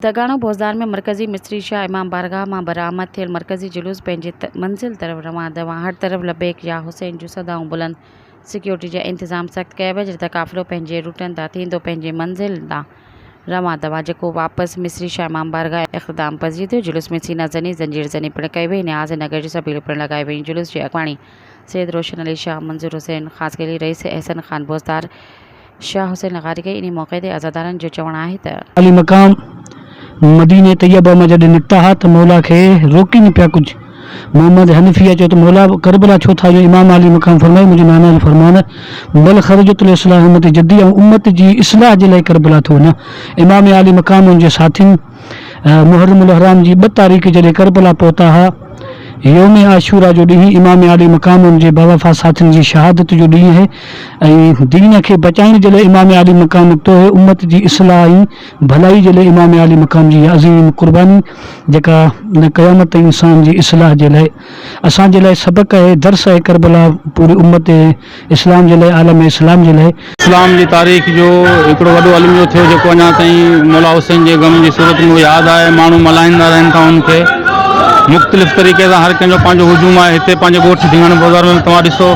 दगाणो भोज़दार में मरकज़ी मिस्री शाह इमाम बारगाह मां बरामद थियल मरकज़ी जुलूस पंहिंजे मंज़िल तरफ़ रवाना दवा हर तरफ़ लबैक या हुसैन जूं सदाऊं बुलंद सिक्योरिटी जा इंतज़ाम सख़्त कया विया जिते क़ाफ़िलो पंहिंजे रूटनि तां थींदो पंहिंजे मंज़िल तां रवाना दवा जेको वापसि मिस्री शाह इमाम बारगाह इख़्तिताम पज़ीर थियो। जुलूस में सीना ज़नी ज़ंजीर ज़नी पिणु कई वई। न्याज़ नगर जी सभील पिणु लॻाई वई। जुलूस जी अॻवाणी सैयद रोशन अली शाह, मंज़ूर हुसैन ख़ासकेली, रईस अहसन ख़ान भोज़दार, शाह हुसैन लगारी कई। इन मौक़े ते अज़ादारनि जो चवणु आहे त अली मकाम मदीने तैयबा में जॾहिं निकिता हा त मौला खे रोकी न पिया कुझु। मोहम्मद हनफिया चयो त मौला करबला छो था जो इमाम अली मकाम फरमाए मुंहिंजे नाना जो फरमान बल ख़रजतुल इस्लाह उम्मत जद्दी ऐं उम्मत जी इस्लाह जे लाइ करबला थो वञा। इमाम अली मकाम उनजे साथियुनि मुहर्रमुल हराम जी 2 तारीख़ जॾहिं करबला पहुता हा, योम आशूरा जो ॾींहुं इमाम अली मकाम उनजे बावफ़ा साथियुनि जी शहादत जो ॾींहुं आहे ऐं दीन खे बचाइण जे लाइ इमाम अली मकाम निकितो हुयो। उम्मत जी इस्लाह ऐं भलाई जे लाइ इमाम अली मकाम जी अज़ीम कुर्बानी जेका क़यामत इंसान जी इस्लाह जे लाइ असांजे लाइ सबक़ आहे, दर्स आहे। करबला पूरी उम्मत इस्लाम जे लाइ, आलम इस्लाम जे लाइ इस्लाम जी तारीख़ जो हिकिड़ो वॾो अलमियो थियो जेको अञा ताईं मौला हुसैन जे गम जी सूरत में यादि आहे। माण्हू मल्हाईंदा रहनि था उनखे मुख़्तलिफ़ तरीक़े सां। हर कंहिंजो पंहिंजो हुजूम आहे हिते पंहिंजे ॻोठ दगाणो बाज़ार में। तव्हां ॾिसो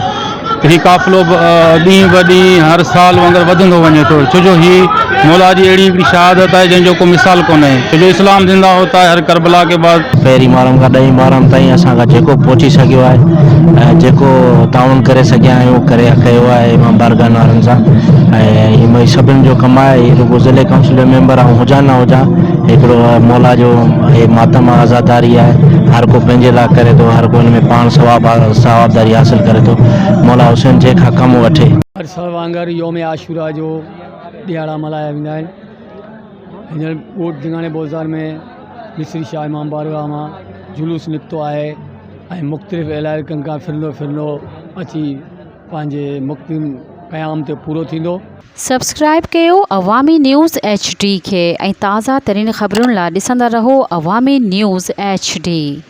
हीउ क़ाफ़िलो ॾींहुं ब ॾींहुं हर साल वांगुरु वधंदो वञे थो, छो जो हीउ मौला जी अहिड़ी हिकिड़ी शहादत आहे जंहिंजो को मिसाल कोन्हे। छो जो इस्लाम ज़िंदा होता है हर करबला के बाद। पहिरीं ॿारनि खां 10 ॿारनि ताईं असांखां जेको पहुची सघियो आहे ऐं जेको ताउन करे सघिया आहियूं कयो आहे इमाम बारगाह नारनि सां। ऐं हीअ सभिनि जो कमु आहे। रुगो ज़िले काउंसिल जो मेंबर ऐं हुजां न हुजां, हिकिड़ो मौला जो हे मातम आज़ादारी आहे। हर को पंहिंजे लाइ करे थो, हर को हिन में पाण सवाबदारी हासिल करे थो। मौला हुसैन जे खां कमु वठे। हर साल वांगुरु योम आशूरा जो ॾियारा मल्हाया वेंदा आहिनि। हींअर ॻोठ दगाणे बाज़ार में मिस्री शाह इमाम बारगाह मां जुलूस निकितो आहे ऐं मुख़्तलिफ़ इलाइक़नि खां फिरंदो अची पंहिंजे क़याम ते पूरो थींदो। सब्सक्राइब कयो अवामी न्यूज़ HD खे ऐं ताज़ा तरीन ख़बरुनि लाइ ॾिसंदा रहो अवामी न्यूज़ HD।